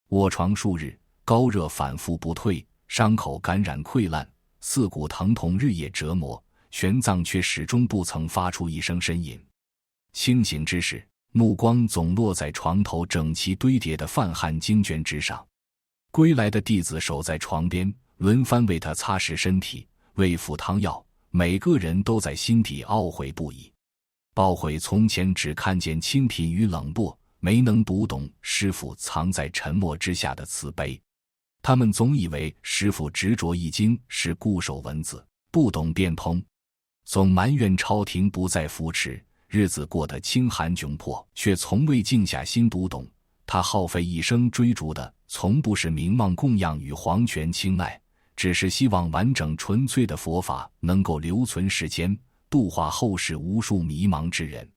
Speaker 1: 卧床数日，高热反复不退，伤口感染溃烂，四骨疼痛日夜折磨，玄奘却始终不曾发出一声呻吟。清醒之时，目光总落在床头整齐堆叠的泛汗经卷之上。归来的弟子守在床边，轮番为他擦拭身体，喂服汤药，每个人都在心底懊悔不已，懊悔从前只看见清贫与冷漠，没能读懂师父藏在沉默之下的慈悲。他们总以为师父执着易经是固守文字，不懂变通，总埋怨朝廷不再扶持，日子过得清寒窘迫，却从未静下心读懂。他耗费一生追逐的从不是名望供养与皇权青睐，只是希望完整纯粹的佛法能够留存世间，度化后世无数迷茫之人。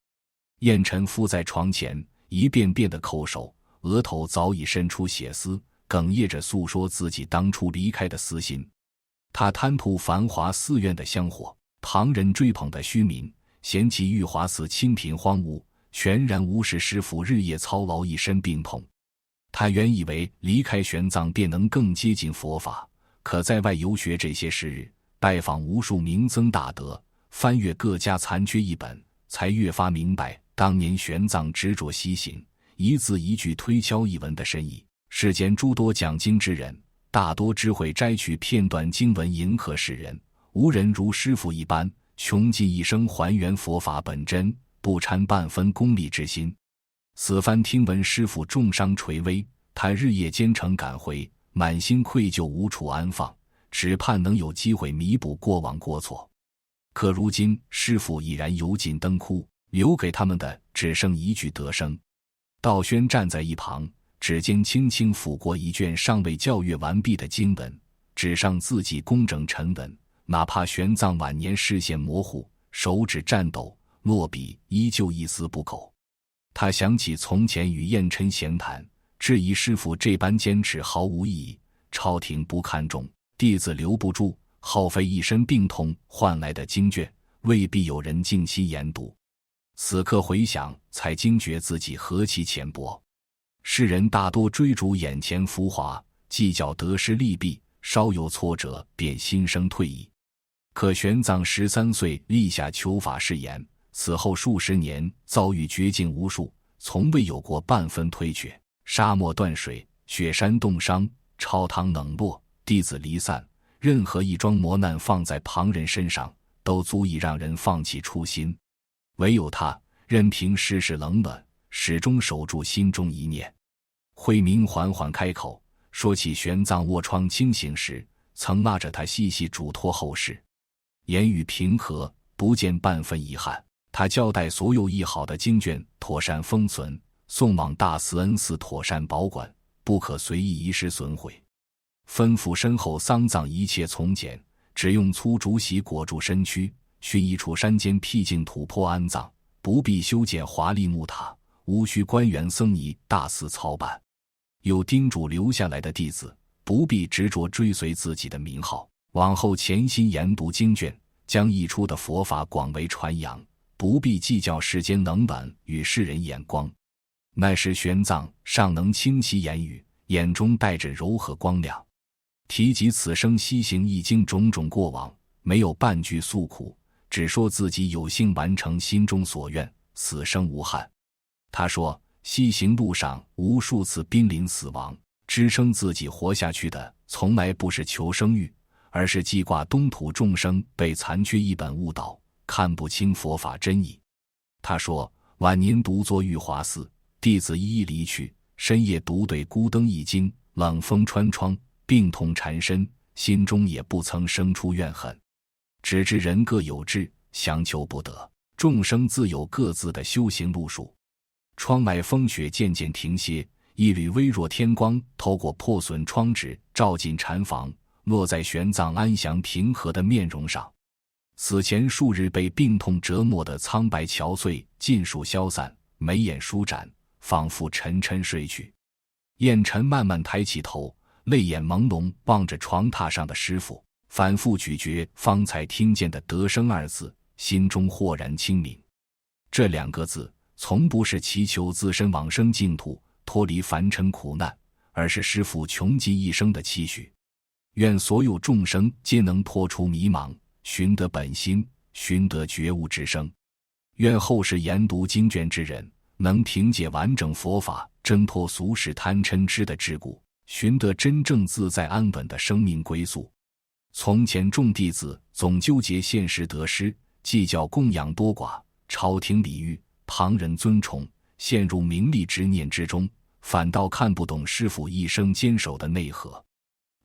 Speaker 1: 燕尘伏在床前，一遍遍的叩首，额头早已渗出血丝，哽咽着诉说自己当初离开的私心。他贪图繁华寺院的香火，旁人追捧的虚名，嫌弃玉华寺清贫荒芜，全然无视师父日夜操劳一身病痛。他原以为离开玄奘便能更接近佛法，可在外游学这些时日，拜访无数名僧大德，翻阅各家残缺一本，才越发明白当年玄奘执着西行，一字一句推敲一文的深意。世间诸多讲经之人，大多只会摘取片段经文迎合世人，无人如师父一般穷尽一生还原佛法本真，不掺半分功利之心。此番听闻师父重伤垂危，他日夜兼程赶回，满心愧疚无处安放，只盼能有机会弥补过往过错。可如今师父已然油尽灯枯，留给他们的只剩一句得声。道宣站在一旁，指尖轻轻抚过一卷尚未校阅完毕的经文，纸上字迹工整沉稳，哪怕玄奘晚年视线模糊，手指颤抖，落笔依旧一丝不苟。他想起从前与燕琛闲谈，质疑师父这般坚持毫无意义，朝廷不看重，弟子留不住，耗费一身病痛换来的经卷，未必有人静心研读。此刻回想，才惊觉自己何其浅薄。世人大多追逐眼前浮华，计较得失利弊，稍有挫折便心生退意。可玄奘13岁立下求法誓言，此后数十年遭遇绝境无数，从未有过半分退却。沙漠断水，雪山冻伤，朝堂冷落，弟子离散，任何一桩磨难放在旁人身上，都足以让人放弃初心。唯有他任凭世事冷暖，始终守住心中一念。慧明缓缓开口，说起玄奘卧疮清醒时，曾拉着他细细嘱托后事，言语平和，不见半分遗憾。他交代所有译好的经卷妥善封存，送往大慈恩寺妥善保管，不可随意遗失损毁。吩咐身后丧葬一切从简，只用粗竹席裹住身躯，寻一处山间僻静土坡安葬，不必修建华丽木塔，无需官员僧尼大肆操办。又叮嘱留下来的弟子不必执着追随自己的名号，往后潜心研读经卷，将译出的佛法广为传扬，不必计较世间冷暖与世人眼光。那时玄奘尚能清晰言语，眼中带着柔和光亮。提及此生西行易经种种过往，没有半句诉苦，只说自己有幸完成心中所愿，死生无憾。他说西行路上无数次濒临死亡，支撑自己活下去的从来不是求生欲，而是记挂东土众生被残缺一本误导，看不清佛法真意。他说晚年独坐玉华寺，弟子一一离去，深夜独对孤灯一经，冷风穿窗，病痛缠身，心中也不曾生出怨恨，只知人各有志，相求不得，众生自有各自的修行路数。窗外风雪渐渐停歇，一缕微弱天光透过破损窗纸照进禅房，落在玄奘安详平和的面容上。死前数日被病痛折磨的苍白憔悴尽数消散，眉眼舒展，仿佛沉沉睡去。燕尘慢慢抬起头，泪眼朦胧望着床榻上的师父，反复咀嚼方才听见的得生二字，心中豁然清明。这两个字从不是祈求自身往生净土，脱离凡尘苦难，而是师父穷极一生的期许。愿所有众生皆能脱出迷茫，寻得本心，寻得觉悟之生。愿后世研读经卷之人能凭借完整佛法，挣脱俗世贪嗔痴的桎梏，寻得真正自在安稳的生命归宿。从前众弟子总纠结现实得失，计较供养多寡，朝廷礼遇，旁人尊崇，陷入名利执念之中，反倒看不懂师父一生坚守的内核。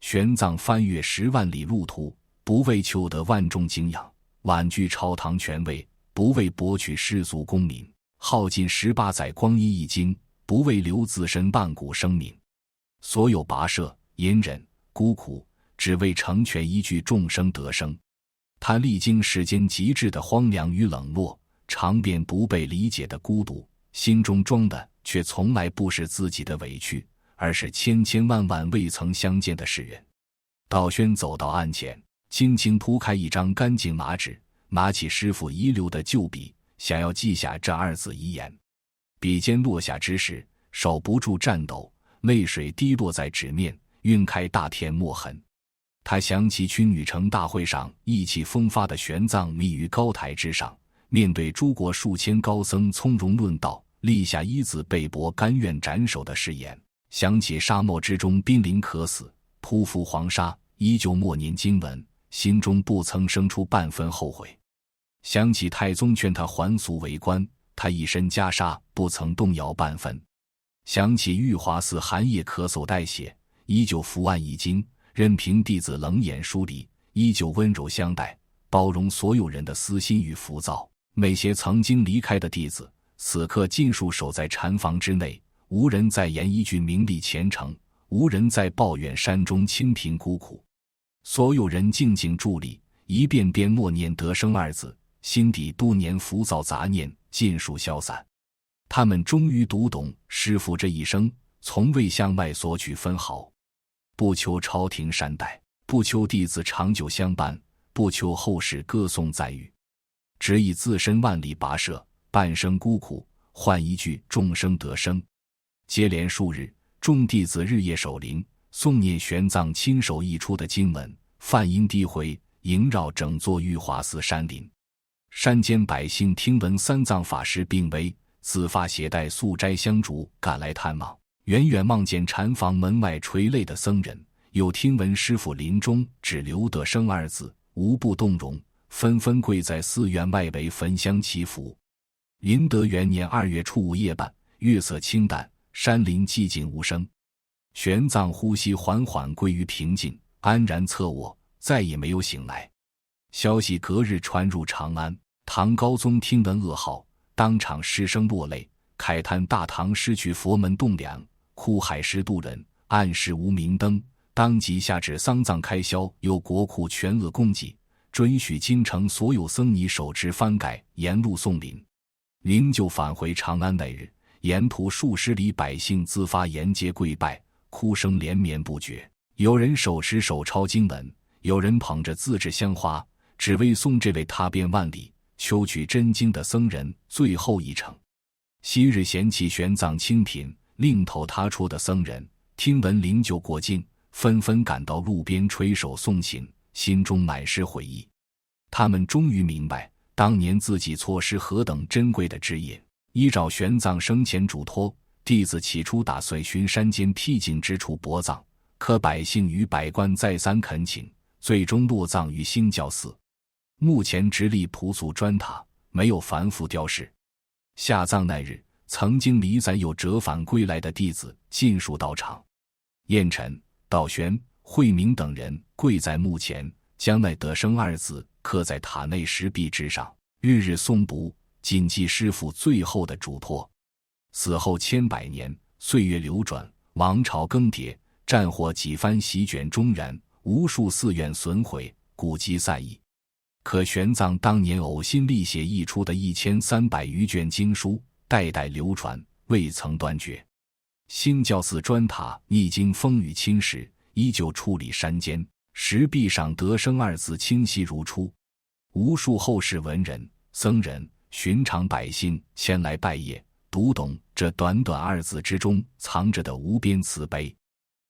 Speaker 1: 玄奘翻越10万里路途，不为求得万众敬仰，婉拒朝堂权位，不为博取世俗功名，耗尽18载光阴一经，不为留自身万古声名。所有跋涉、隐忍、孤苦，只为成全一句众生得生。他历经世间极致的荒凉与冷落，尝遍不被理解的孤独，心中装的却从来不是自己的委屈，而是千千万万未曾相见的世人。道宣走到案前，轻轻铺开一张干净麻纸，拿起师父遗留的旧笔，想要记下这2字遗言。笔尖落下之时，手不住颤抖，泪水滴落在纸面，晕开大片墨痕。他想起去女城大会上意气风发的玄奘立于高台之上，面对诸国数千高僧从容论道，立下一字背薄甘愿斩首的誓言。想起沙漠之中濒临渴死，匍匐黄沙，依旧默念经文，心中不曾生出半分后悔。想起太宗劝他还俗为官，他一身袈裟不曾动摇半分。想起玉华寺寒夜咳嗽带血，依旧伏案一经，任凭弟子冷眼疏离，依旧温柔相待，包容所有人的私心与浮躁。那些曾经离开的弟子，此刻尽数守在禅房之内，无人再言一句名利虔诚，无人再抱怨山中清贫孤苦。所有人静静伫立，一遍遍默念得生2字，心底多年浮躁杂念尽数消散。他们终于读懂师父这一生从未向外索取分毫，不求朝廷善待，不求弟子长久相伴，不求后世歌颂赞誉，只以自身万里跋涉，半生孤苦，换一句众生得生。接连数日，众弟子日夜守灵，诵念玄奘亲手译出的经文，梵音低回，萦绕整座玉华寺山林。山间百姓听闻三藏法师病危，自发携带素斋香烛赶来探望。远远望见禅房门外垂泪的僧人，又听闻师父临终只留得生2字，无不动容，纷纷跪在寺院外围焚香祈福。麟德元年2月初午夜半，月色清淡，山林寂静无声。玄奘呼吸缓缓归于平静，安然侧卧，再也没有醒来。消息隔日传入长安，唐高宗听闻噩耗，当场失声落泪，慨叹大唐失去佛门栋梁，哭海石渡人，暗室无明灯，当即下旨丧葬开销由国库全额供给，准许京城所有僧尼手持幡盖沿路送灵。灵柩返回长安那日，沿途数十里百姓自发沿街跪拜，哭声连绵不绝。有人手持手抄经文，有人捧着自制香花，只为送这位踏遍万里求取真经的僧人最后一程。昔日嫌弃玄奘清贫，另投他处的僧人，听闻灵柩过境，纷纷赶到路边垂手送行，心中满是悔意。他们终于明白当年自己错失何等珍贵的指引。依照玄奘生前嘱托，弟子起初打算寻山间僻静之处泊葬，可百姓与百官再三恳请，最终落葬于兴教寺。目前直立朴素砖塔，没有繁复雕饰。下葬那日，曾经离载有折返归来的弟子尽数到场。彦辰、道宣、慧明等人跪在墓前，将那得生二字刻在塔内石壁之上，日日诵读，谨记师父最后的嘱托。死后千百年，岁月流转，王朝更迭，战火几番席卷中原，无数寺院损毁，古籍散佚。可玄奘当年呕心沥血译出的1300余卷经书，代代流传，未曾断绝。兴教寺砖塔历经风雨侵蚀，依旧矗立山间，石壁上得生二字清晰如初。无数后世文人、僧人、寻常百姓前来拜谒，读懂这短短二字之中藏着的无边慈悲。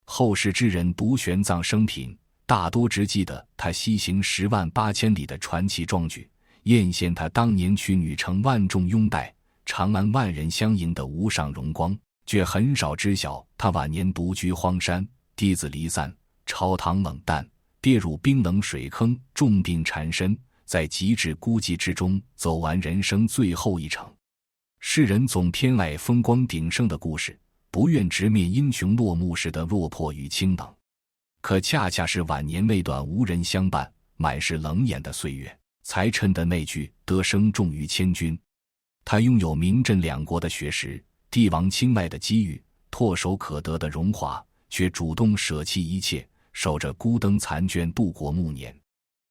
Speaker 1: 后世之人读玄奘生平，大多只记得他西行108000里的传奇壮举，艳羡他当年去女城万众拥戴，长安万人相迎的无上荣光，却很少知晓他晚年独居荒山，弟子离散，朝堂冷淡，跌入冰冷水坑，重病缠身，在极致孤寂之中走完人生最后一程。世人总偏爱风光鼎盛的故事，不愿直面英雄落幕时的落魄与清冷。可恰恰是晚年那段无人相伴，满是冷眼的岁月，才衬得那句得生重于千钧。他拥有名震两国的学识，帝王青睐的机遇，唾手可得的荣华，却主动舍弃一切，守着孤灯残卷度过暮年。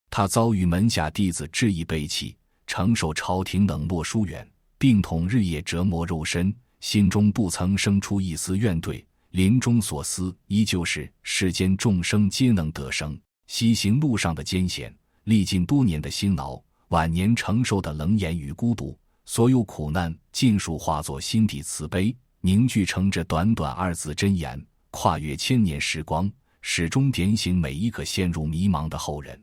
Speaker 1: 他遭遇门下弟子质疑背弃，承受朝廷冷落疏远，病痛日夜折磨肉身，心中不曾生出一丝怨怼，临终所思依旧是世间众生皆能得生。西行路上的艰险，历尽多年的辛劳，晚年承受的冷眼与孤独，所有苦难尽数化作心底慈悲，凝聚成这短短二字真言，跨越千年时光，始终点醒每一个陷入迷茫的后人。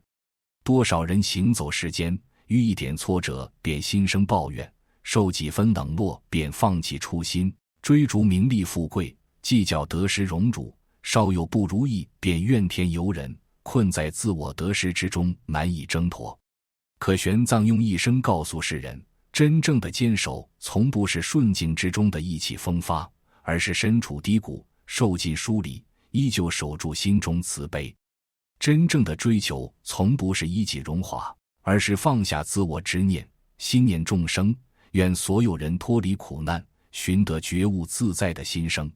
Speaker 1: 多少人行走世间，遇一点挫折便心生抱怨，受几分冷落便放弃初心，追逐名利富贵，计较得失荣辱，稍有不如意便怨天尤人，困在自我得失之中难以挣脱。可玄奘用一生告诉世人，真正的坚守从不是顺境之中的意气风发，而是身处低谷，受尽疏离，依旧守住心中慈悲。真正的追求从不是衣锦荣华，而是放下自我执念，心念众生，愿所有人脱离苦难，寻得觉悟自在的心声。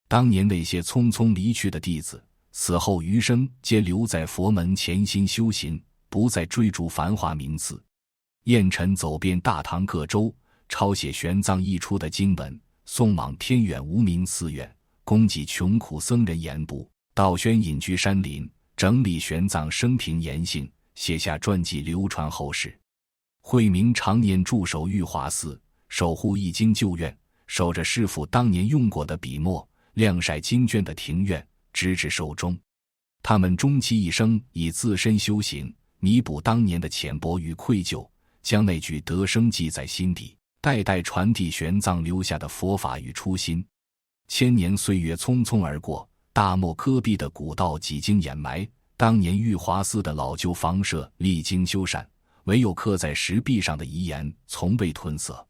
Speaker 1: 当年那些匆匆离去的弟子，死后余生皆留在佛门潜心修行，不再追逐繁华名次。彦辰走遍大唐各州，抄写玄奘译出的经文，送往偏远无名寺院，供给穷苦僧人研读。道宣隐居山林，整理玄奘生平言行，写下传记流传后世。慧明常年驻守玉华寺，守护易经旧院，守着师父当年用过的笔墨，晾晒经卷的庭院，直至寿终。他们终其一生以自身修行弥补当年的浅薄与愧疚，将那句得生记在心底，代代传递玄奘留下的佛法与初心。千年岁月匆匆而过，大漠戈壁的古道几经掩埋，当年玉华寺的老旧房舍历经修缮，唯有刻在石壁上的遗言从未褪色。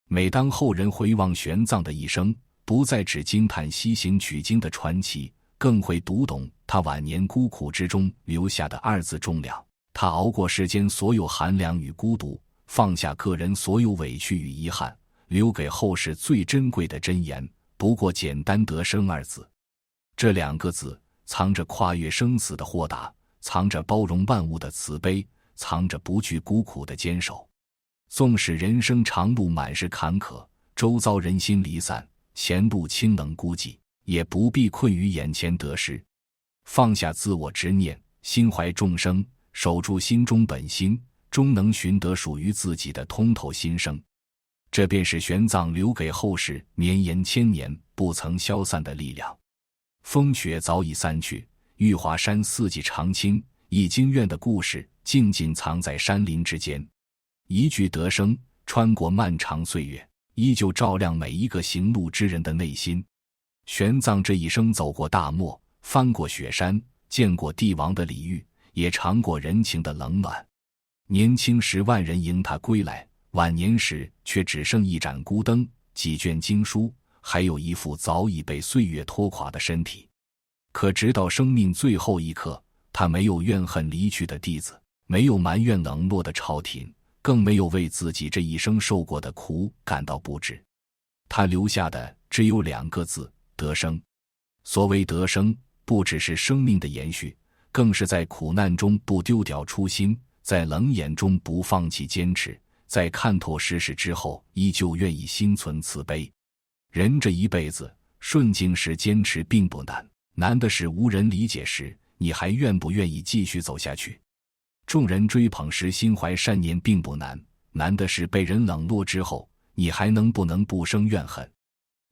Speaker 1: 每当后人回望玄奘的一生，不再只惊叹西行取经的传奇，更会读懂他晚年孤苦之中留下的二字重量。他熬过世间所有寒凉与孤独，放下个人所有委屈与遗憾，留给后世最珍贵的箴言，不过简单得生二字。这两个字藏着跨越生死的豁达，藏着包容万物的慈悲，藏着不惧孤苦的坚守。纵使人生长路满是坎坷，周遭人心离散，前路清冷孤寂，也不必困于眼前得失。放下自我执念，心怀众生，守住心中本心，终能寻得属于自己的通透心声。这便是玄奘留给后世绵延千年不曾消散的力量。风雪早已散去，玉华山四季常青，易经院的故事静静藏在山林之间。一句得生，穿过漫长岁月，依旧照亮每一个行路之人的内心。玄奘这一生走过大漠，翻过雪山，见过帝王的礼遇，也尝过人情的冷暖。年轻时万人迎他归来，晚年时却只剩一盏孤灯，几卷经书，还有一副早已被岁月拖垮的身体。可直到生命最后一刻，他没有怨恨离去的弟子，没有埋怨冷落的朝廷，更没有为自己这一生受过的苦感到不值。他留下的只有两个字：得生。所谓得生，不只是生命的延续，更是在苦难中不丢掉初心，在冷眼中不放弃坚持，在看透世事之后依旧愿意心存慈悲。人这一辈子，顺境时坚持并不难，难的是无人理解时，你还愿不愿意继续走下去。众人追捧时心怀善念并不难，难的是被人冷落之后，你还能不能不生怨恨。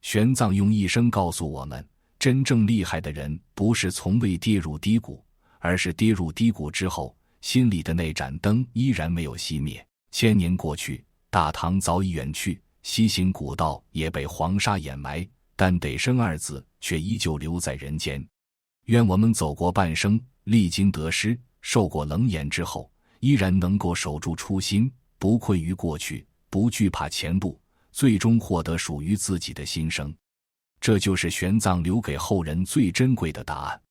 Speaker 1: 玄奘用一生告诉我们，真正厉害的人不是从未跌入低谷，而是跌入低谷之后，心里的那盏灯依然没有熄灭。千年过去，大唐早已远去，西行古道也被黄沙掩埋，但得生二字却依旧留在人间。愿我们走过半生，历经得失，受过冷眼之后，依然能够守住初心，不困于过去，不惧怕前路，最终获得属于自己的心声。这就是玄奘留给后人最珍贵的答案。